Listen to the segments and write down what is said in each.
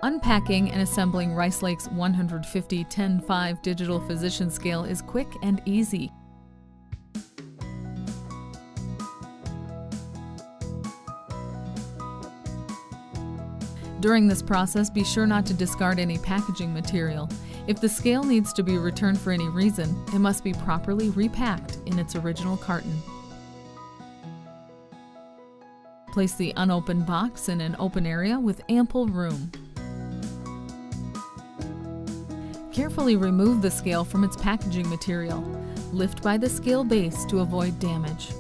Unpacking and assembling Rice Lake's 150-10-5 digital physician scale is quick and easy. During this process, be sure not to discard any packaging material. If the scale needs to be returned for any reason, it must be properly repacked in its original carton. Place the unopened box in an open area with ample room. Carefully remove the scale from its packaging material. Lift by the scale base to avoid damage.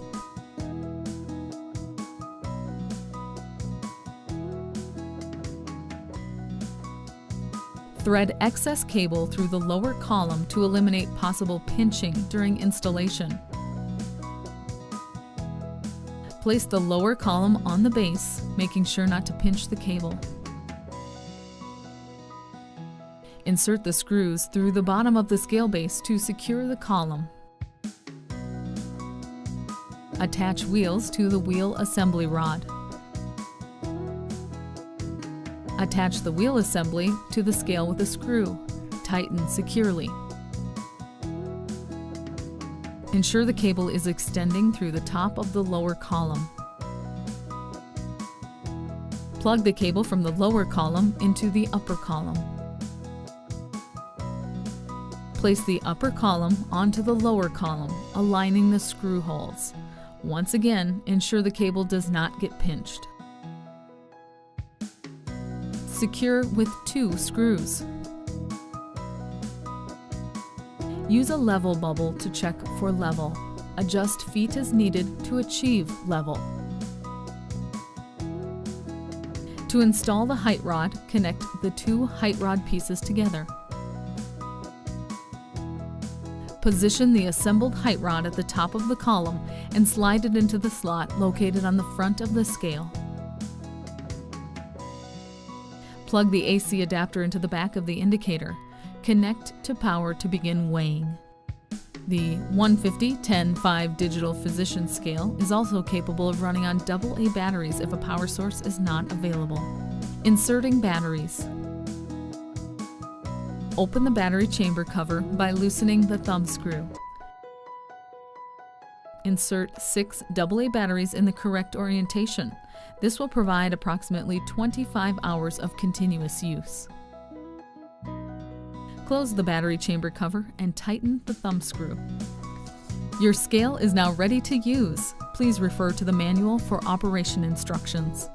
Thread excess cable through the lower column to eliminate possible pinching during installation. Place the lower column on the base, making sure not to pinch the cable. Insert the screws through the bottom of the scale base to secure the column. Attach wheels to the wheel assembly rod. Attach the wheel assembly to the scale with a screw. Tighten securely. Ensure the cable is extending through the top of the lower column. Plug the cable from the lower column into the upper column. Place the upper column onto the lower column, aligning the screw holes. Once again, ensure the cable does not get pinched. Secure with 2 screws. Use a level bubble to check for level. Adjust feet as needed to achieve level. To install the height rod, connect the 2 height rod pieces together. Position the assembled height rod at the top of the column and slide it into the slot located on the front of the scale. Plug the AC adapter into the back of the indicator. Connect to power to begin weighing. The 150-10-5 digital physician scale is also capable of running on AA batteries if a power source is not available. Inserting batteries. Open the battery chamber cover by loosening the thumb screw. Insert 6 AA batteries in the correct orientation. This will provide approximately 25 hours of continuous use. Close the battery chamber cover and tighten the thumb screw. Your scale is now ready to use. Please refer to the manual for operation instructions.